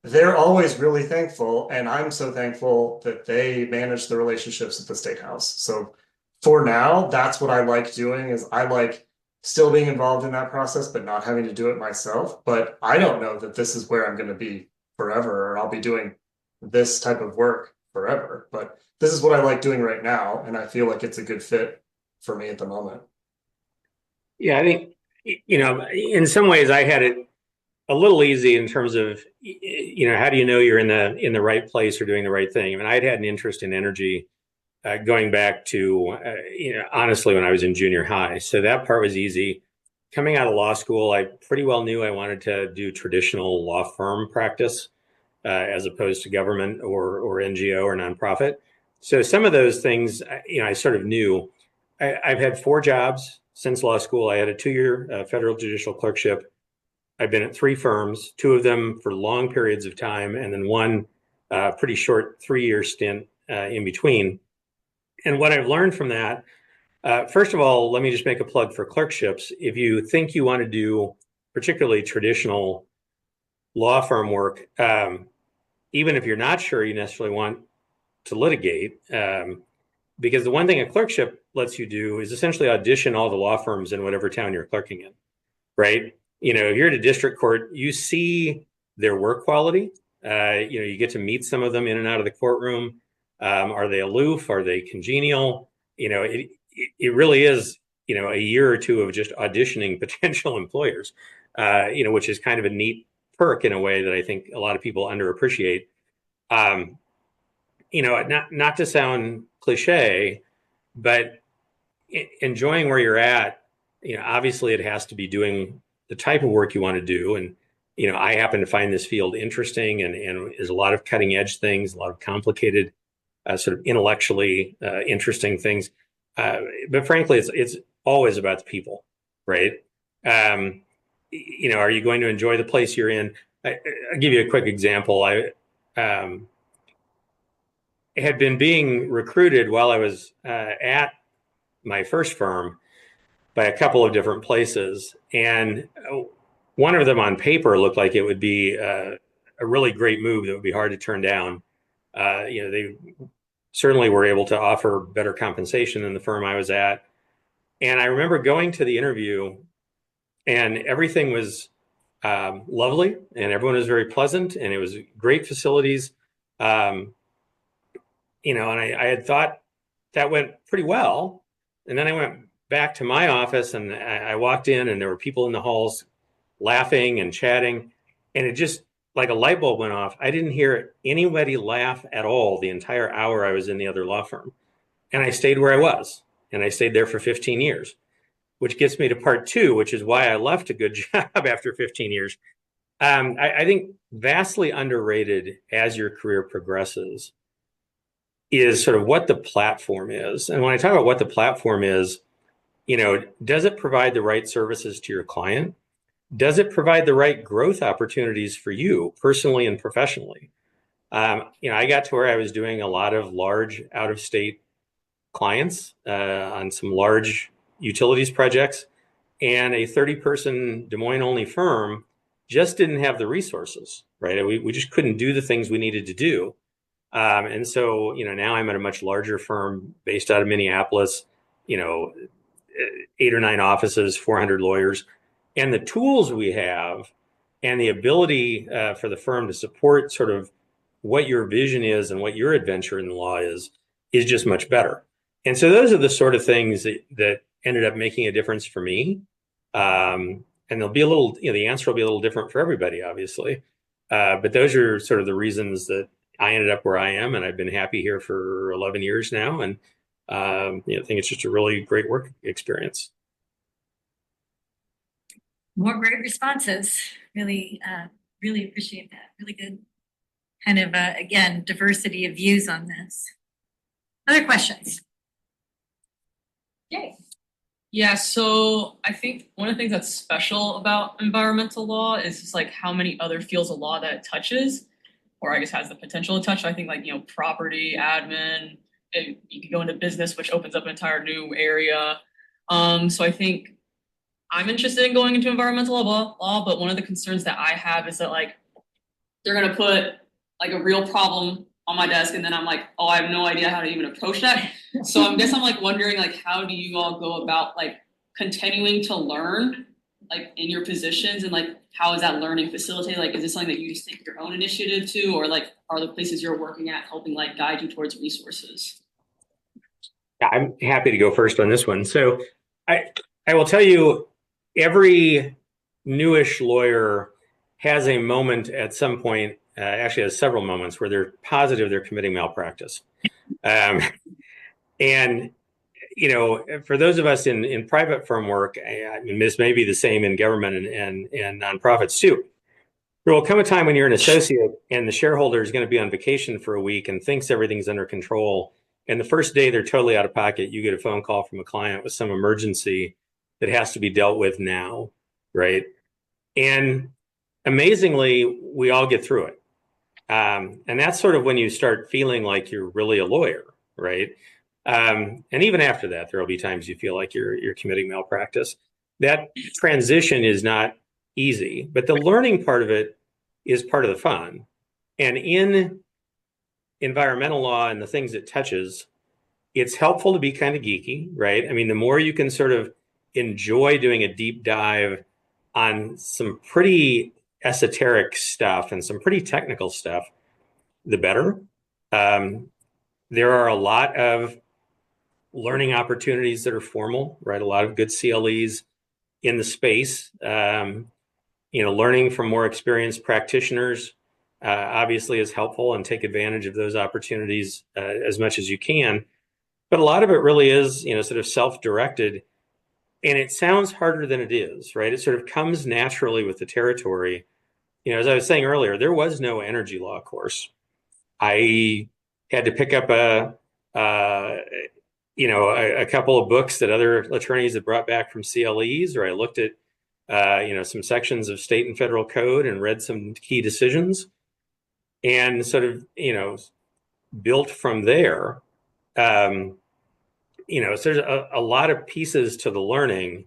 They're always really thankful, and I'm so thankful that they manage the relationships at the State House. So for now, that's what I like doing. Is I like still being involved in that process, but not having to do it myself. But I don't know that this is where I'm going to be forever, or I'll be doing this type of work forever. But this is what I like doing right now, and I feel like it's a good fit for me at the moment. Yeah, I think, in some ways I had it a little easy in terms of, how do you know you're in the right place or doing the right thing? I'd had an interest in energy going back to, honestly, when I was in junior high. So that part was easy. Coming out of law school, I pretty well knew I wanted to do traditional law firm practice as opposed to government or NGO or nonprofit. So some of those things, I sort of knew. I've had 4 jobs since law school. I had a 2-year federal judicial clerkship. I've been at 3 firms, 2 of them for long periods of time, and then one pretty short 3-year stint in between. And what I've learned from that First of all, let me just make a plug for clerkships. If you think you want to do particularly traditional law firm work, even if you're not sure you necessarily want to litigate, because the one thing a clerkship lets you do is essentially audition all the law firms in whatever town you're clerking in, right? If you're at a district court, you see their work quality. You get to meet some of them in and out of the courtroom. Are they aloof? Are they congenial? It really is, a year or two of just auditioning potential employers, which is kind of a neat perk in a way that I think a lot of people underappreciate. Not to sound cliche, but enjoying where you're at, obviously it has to be doing the type of work you want to do. And, I happen to find this field interesting and there's a lot of cutting edge things, a lot of complicated, sort of intellectually interesting things. But frankly, it's always about the people, right? Are you going to enjoy the place you're in? I'll give you a quick example. I had been being recruited while I was at my first firm by a couple of different places. And one of them on paper looked like it would be a really great move that would be hard to turn down. They certainly were able to offer better compensation than the firm I was at. And I remember going to the interview and everything was lovely and everyone was very pleasant and it was great facilities. And I had thought that went pretty well. And then I went back to my office and I walked in and there were people in the halls laughing and chatting. And it just, like a light bulb went off. I didn't hear anybody laugh at all the entire hour I was in the other law firm. And I stayed where I was. And I stayed there for 15 years, which gets me to part two, which is why I left a good job after 15 years. I think vastly underrated as your career progresses is sort of what the platform is. And when I talk about what the platform is, does it provide the right services to your client? Does it provide the right growth opportunities for you personally and professionally? I got to where I was doing a lot of large out-of-state clients on some large utilities projects, and a 30-person Des Moines-only firm just didn't have the resources, right? We just couldn't do the things we needed to do. And so, now I'm at a much larger firm based out of Minneapolis, 8 or 9 offices, 400 lawyers. And the tools we have and the ability for the firm to support sort of what your vision is and what your adventure in the law is just much better. And so those are the sort of things that ended up making a difference for me. And there'll be a little, the answer will be a little different for everybody, obviously. But those are sort of the reasons that I ended up where I am. And I've been happy here for 11 years now. And I think it's just a really great work experience. More great responses. Really, really appreciate that. Really good kind of, again, diversity of views on this. Other questions? Yay. Yeah, so I think one of the things that's special about environmental law is just like how many other fields of law that it touches, or I guess has the potential to touch. I think property, admin, you can go into business, which opens up an entire new area. So I think I'm interested in going into environmental law, but one of the concerns that I have is that they're gonna put a real problem on my desk, and then I'm like, oh, I have no idea how to even approach that. So I guess I'm wondering how do you all go about continuing to learn in your positions, and how is that learning facilitated? Is this something that you just take your own initiative to, or are the places you're working at helping guide you towards resources? Yeah, I'm happy to go first on this one. So I will tell you, every newish lawyer has a moment at some point, actually has several moments where they're positive they're committing malpractice. And, for those of us in private firm work, I mean, this may be the same in government and nonprofits too. There will come a time when you're an associate and the shareholder is going to be on vacation for a week and thinks everything's under control. And the first day they're totally out of pocket, you get a phone call from a client with some emergency that has to be dealt with now, right? And amazingly, we all get through it. And that's sort of when you start feeling like you're really a lawyer, right? And even after that, there will be times you feel like you're committing malpractice. That transition is not easy, but the learning part of it is part of the fun. And in environmental law and the things it touches, it's helpful to be kind of geeky, right? I mean, the more you can sort of enjoy doing a deep dive on some pretty esoteric stuff and some pretty technical stuff, the better. There are a lot of learning opportunities that are formal, right? A lot of good CLEs in the space. Learning from more experienced practitioners obviously is helpful, and take advantage of those opportunities as much as you can. But a lot of it really is, sort of self-directed, and it sounds harder than it is, right? It sort of comes naturally with the territory. As I was saying earlier, there was no energy law course. I had to pick up a couple of books that other attorneys had brought back from CLEs, or I looked at some sections of state and federal code and read some key decisions, and sort of built from there. So there's a lot of pieces to the learning,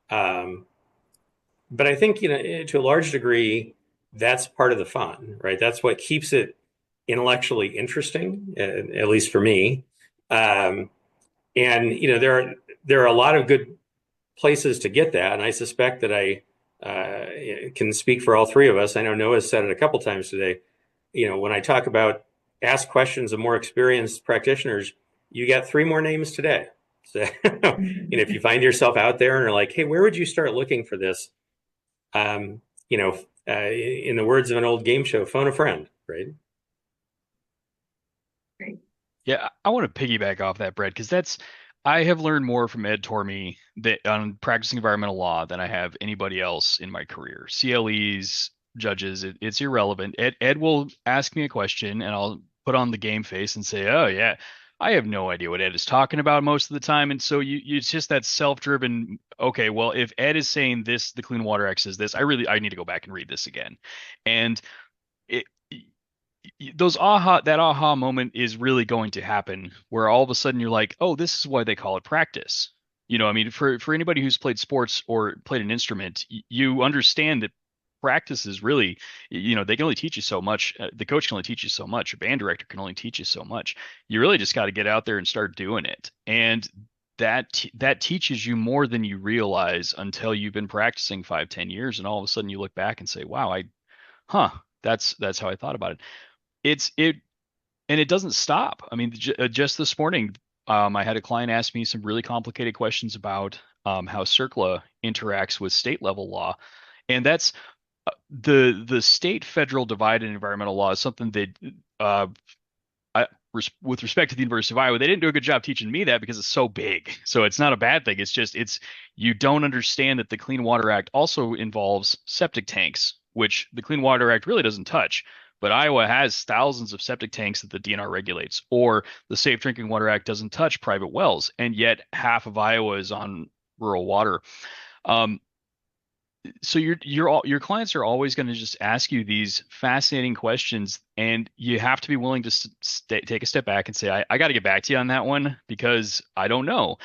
but I think to a large degree that's part of the fun, right? That's what keeps it intellectually interesting, at least for me. And there are a lot of good places to get that, and I suspect that I can speak for all three of us. I know Noah's said it a couple times today. When I talk about ask questions of more experienced practitioners, you got 3 more names today. So if you find yourself out there and are like, hey, where would you start looking for this? In the words of an old game show, phone a friend, right? Great. Yeah, I want to piggyback off that, Bret, because I have learned more from Ed Tormey on practicing environmental law than I have anybody else in my career. CLEs, judges, it's irrelevant. Ed will ask me a question and I'll put on the game face and say, oh yeah, I have no idea what Ed is talking about most of the time. And so it's just that self-driven, okay, well, if Ed is saying this, the Clean Water Act says this, I need to go back and read this again. And that aha moment is really going to happen, where all of a sudden you're like, oh, this is why they call it practice. I mean, for anybody who's played sports or played an instrument, you understand that practice is really, they can only teach you so much. The coach can only teach you so much. A band director can only teach you so much. You really just got to get out there and start doing it. And that teaches you more than you realize until you've been practicing 5-10 years. And all of a sudden you look back and say, wow, that's how I thought about it. And it doesn't stop. I mean, just this morning, I had a client ask me some really complicated questions about how CERCLA interacts with state level law. And that's the state federal divide in environmental law is something that with respect to the University of Iowa, they didn't do a good job teaching me that because it's so big. So it's not a bad thing. It's just you don't understand that the Clean Water Act also involves septic tanks, which the Clean Water Act really doesn't touch. But Iowa has thousands of septic tanks that the DNR regulates, or the Safe Drinking Water Act doesn't touch private wells, and yet half of Iowa is on rural water. So your clients are always going to just ask you these fascinating questions, and you have to be willing to take a step back and say, I got to get back to you on that one because I don't know.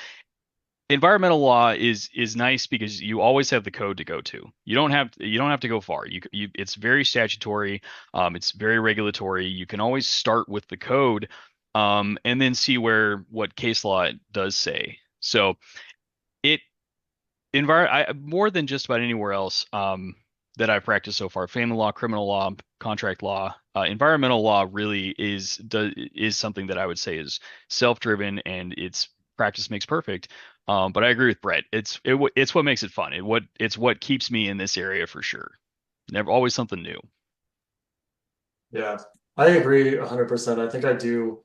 Environmental law is nice because you always have the code to go to. You don't have to go far. It's very statutory. It's very regulatory. You can always start with the code, and then see what case law does say. So more than just about anywhere else that I've practiced so far, family law, criminal law, contract law, environmental law really is something that I would say is self-driven, and it's practice makes perfect. But I agree with Bret. It's what makes it fun. It's what keeps me in this area for sure. Never always something new. Yeah, I agree 100%. I think I do.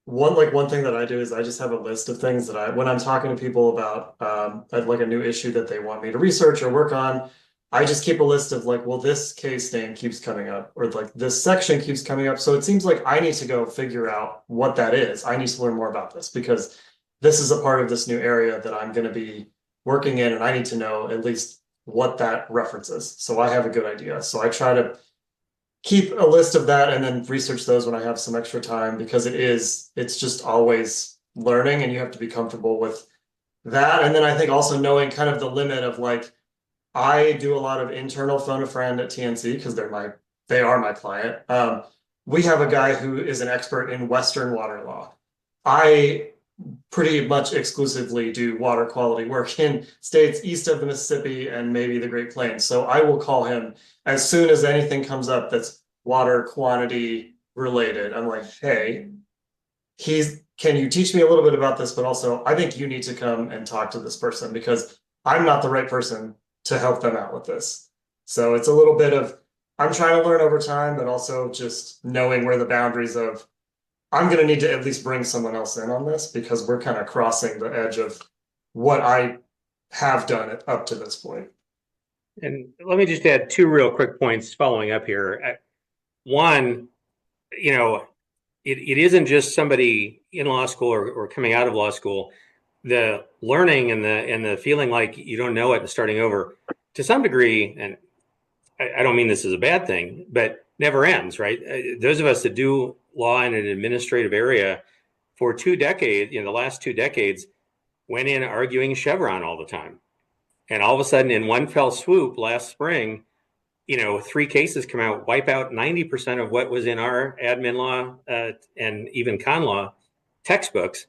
One thing that I do is I just have a list of things that when I'm talking to people about like a new issue that they want me to research or work on, I just keep a list of like, well, this case name keeps coming up, or like this section keeps coming up. So it seems like I need to go figure out what that is. I need to learn more about this because this is a part of this new area that I'm going to be working in, and I need to know at least what that references. So I have a good idea. So I try to keep a list of that and then research those when I have some extra time, because it's just always learning, and you have to be comfortable with that. And then I think also knowing kind of the limit of like, I do a lot of internal phone a friend at TNC because they are my client. We have a guy who is an expert in Western water law. I pretty much exclusively do water quality work in states east of the Mississippi and maybe the Great Plains. So I will call him as soon as anything comes up that's water quantity related. I'm like, hey, can you teach me a little bit about this? But also, I think you need to come and talk to this person because I'm not the right person to help them out with this. So it's a little bit of, I'm trying to learn over time, but also just knowing where the boundaries of, I'm going to need to at least bring someone else in on this because we're kind of crossing the edge of what I have done up to this point. And let me just add two real quick points following up here. One, it isn't just somebody in law school or coming out of law school. The learning and the feeling like you don't know it and starting over to some degree, and I don't mean this as a bad thing, but never ends, right? Those of us that do law in an administrative area for 2 decades, the last 2 decades, went in arguing Chevron all the time. And all of a sudden, in one fell swoop last spring, 3 cases come out, wipe out 90% of what was in our admin law and even con law textbooks.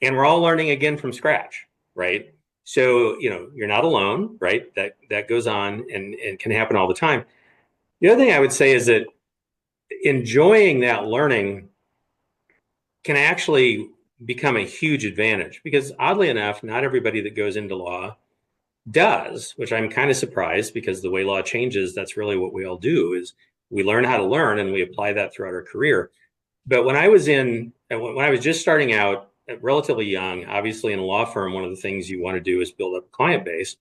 And we're all learning again from scratch, right? So, you're not alone, right? That goes on and can happen all the time. The other thing I would say is that enjoying that learning can actually become a huge advantage because oddly enough, not everybody that goes into law does, which I'm kind of surprised because the way law changes, that's really what we all do is we learn how to learn and we apply that throughout our career. But when I was just starting out, relatively young, obviously in a law firm, one of the things you want to do is build up a client base.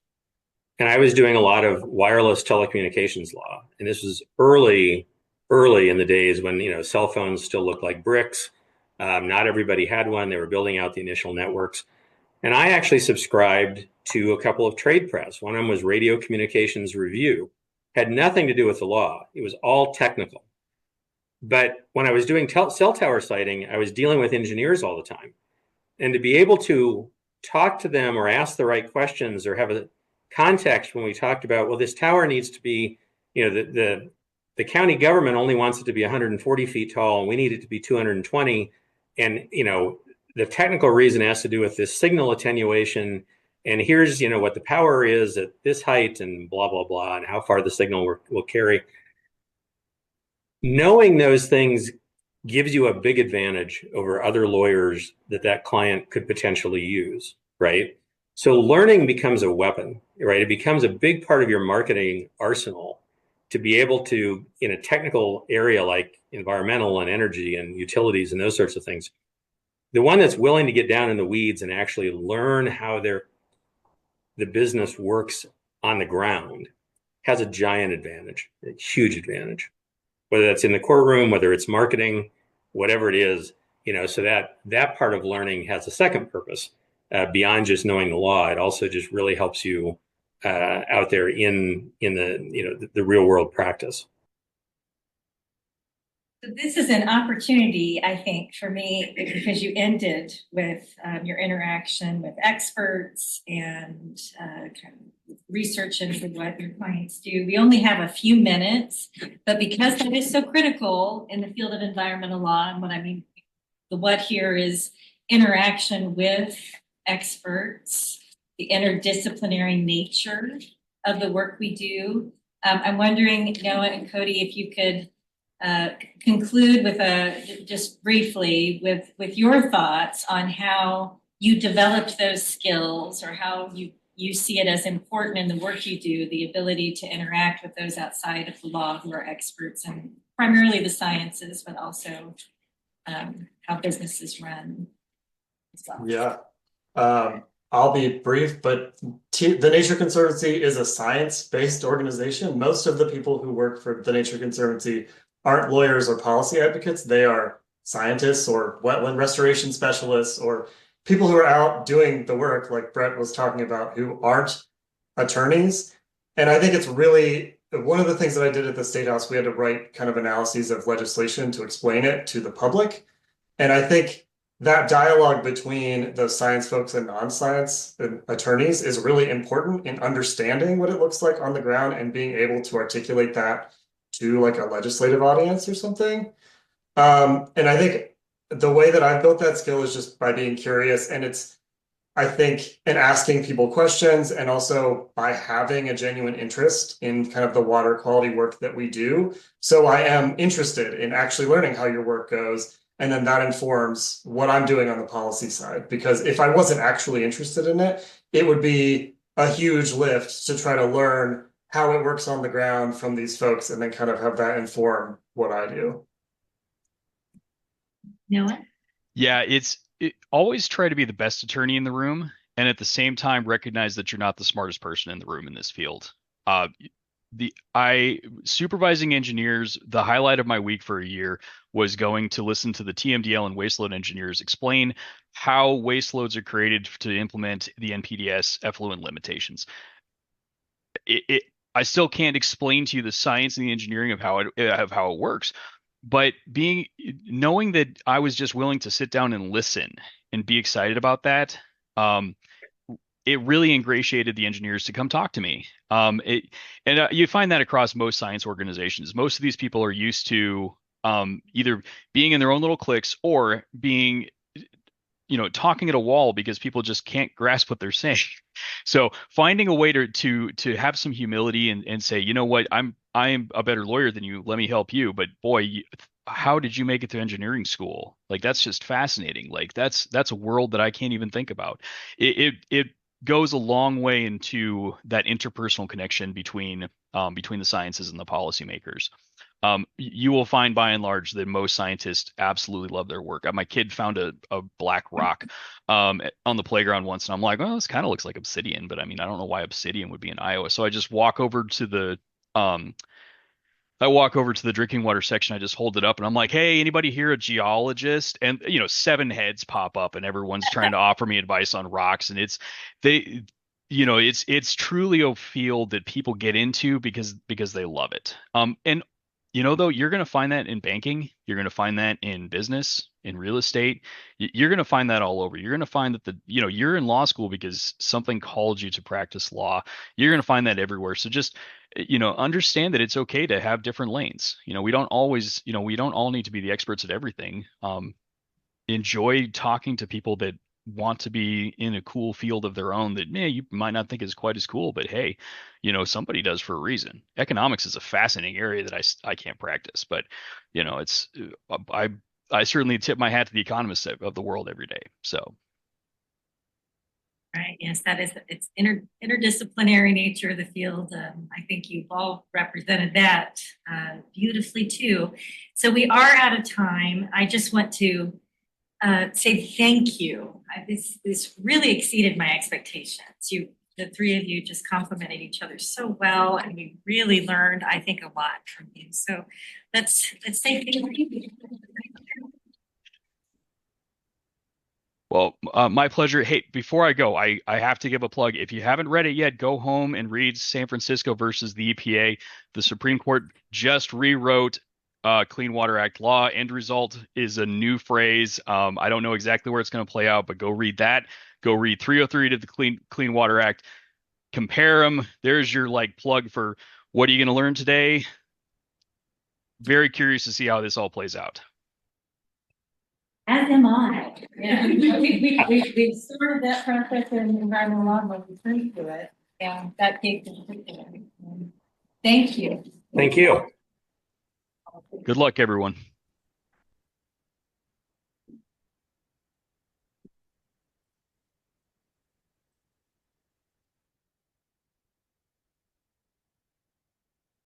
And I was doing a lot of wireless telecommunications law. And this was early in the days when, cell phones still looked like bricks. Not everybody had one. They were building out the initial networks. And I actually subscribed to a couple of trade press. One of them was Radio Communications Review. Had nothing to do with the law. It was all technical. But when I was doing cell tower siting, I was dealing with engineers all the time. And to be able to talk to them or ask the right questions or have a context when we talked about, well, this tower needs to be, the county government only wants it to be 140 feet tall and we need it to be 220. And, the technical reason has to do with this signal attenuation. And here's, what the power is at this height and blah, blah, blah, and how far the signal will carry. Knowing those things gives you a big advantage over other lawyers that client could potentially use, right? So learning becomes a weapon, right? It becomes a big part of your marketing arsenal to be able to, in a technical area like environmental and energy and utilities and those sorts of things, the one that's willing to get down in the weeds and actually learn how the business works on the ground has a giant advantage, a huge advantage, whether that's in the courtroom, whether it's marketing, whatever it is, so that part of learning has a second purpose beyond just knowing the law. It also just really helps you out there in the real world practice. So this is an opportunity, I think, for me, because you ended with your interaction with experts and kind of research into what your clients do. We only have a few minutes, but because that is so critical in the field of environmental law, and what I mean, the what here is interaction with experts, the interdisciplinary nature of the work we do. I'm wondering, Noah and Cody, if you could conclude with just briefly with your thoughts on how you developed those skills or how you see it as important in the work you do, the ability to interact with those outside of the law who are experts in primarily the sciences, but also how businesses run as well. Yeah. I'll be brief, but the Nature Conservancy is a science-based organization. Most of the people who work for the Nature Conservancy aren't lawyers or policy advocates. They are scientists or wetland restoration specialists or people who are out doing the work like Bret was talking about who aren't attorneys. And I think it's really one of the things that I did at the State House, we had to write kind of analyses of legislation to explain it to the public. And I think that dialogue between the science folks and non-science attorneys is really important in understanding what it looks like on the ground and being able to articulate that to like a legislative audience or something. And I think the way that I've built that skill is just by being curious, and I think, and asking people questions, and also by having a genuine interest in kind of the water quality work that we do. So I am interested in actually learning how your work goes. And then that informs what I'm doing on the policy side. Because if I wasn't actually interested in it, it would be a huge lift to try to learn how it works on the ground from these folks and then kind of have that inform what I do. Noah? Yeah, always try to be the best attorney in the room, and at the same time recognize that you're not the smartest person in the room in this field. Supervising engineers, the highlight of my week for a year was going to listen to the TMDL and waste load engineers explain how waste loads are created to implement the NPDES effluent limitations. I still can't explain to you the science and the engineering of how it works, but knowing that I was just willing to sit down and listen and be excited about that, it really ingratiated the engineers to come talk to me. You find that across most science organizations. Most of these people are used to either being in their own little cliques or being, talking at a wall because people just can't grasp what they're saying. So finding a way to have some humility and say, you know what, I'm a better lawyer than you. Let me help you. But boy, how did you make it to engineering school? Like, that's just fascinating. Like, that's a world that I can't even think about. It goes a long way into that interpersonal connection between the sciences and the policymakers. You will find by and large that most scientists absolutely love their work. My kid found a black rock on the playground once, and I'm like, well, this kind of looks like obsidian, but I mean, I don't know why obsidian would be in Iowa. So I just walk over to the drinking water section. I just hold it up and I'm like, hey, anybody here a geologist? And 7 heads pop up and everyone's trying to offer me advice on rocks. And it's truly a field that people get into because they love it. And though, you're going to find that in banking, you're going to find that in business, in real estate, you're going to find that all over. You're going to find that you're in law school because something called you to practice law. You're going to find that everywhere. So just, understand that it's okay to have different lanes. We don't all need to be the experts at everything. Enjoy talking to people that want to be in a cool field of their own that you might not think is quite as cool, but hey, somebody does for a reason. Economics is a fascinating area that I can't practice, but it's I certainly tip my hat to the economists of the world every day. So. Right. Yes, it's interdisciplinary nature of the field. I think you've all represented that beautifully too. So we are out of time. I just want to say thank you. This really exceeded my expectations. The three of you just complimented each other so well, and we really learned, I think, a lot from you. So let's say thank you. Well, my pleasure. Hey, before I go, I have to give a plug. If you haven't read it yet, go home and read San Francisco versus the EPA. The Supreme Court just rewrote Clean Water Act law. End result is a new phrase. I don't know exactly where it's going to play out, but go read that. Go read 303 to the Clean Water Act. Compare them. There's your plug for what are you going to learn today. Very curious to see how this all plays out. As am I. Yeah. We've started that process in environmental law, but we turn to it, and that takes in particular. Thank you. Thank you. Good luck, everyone.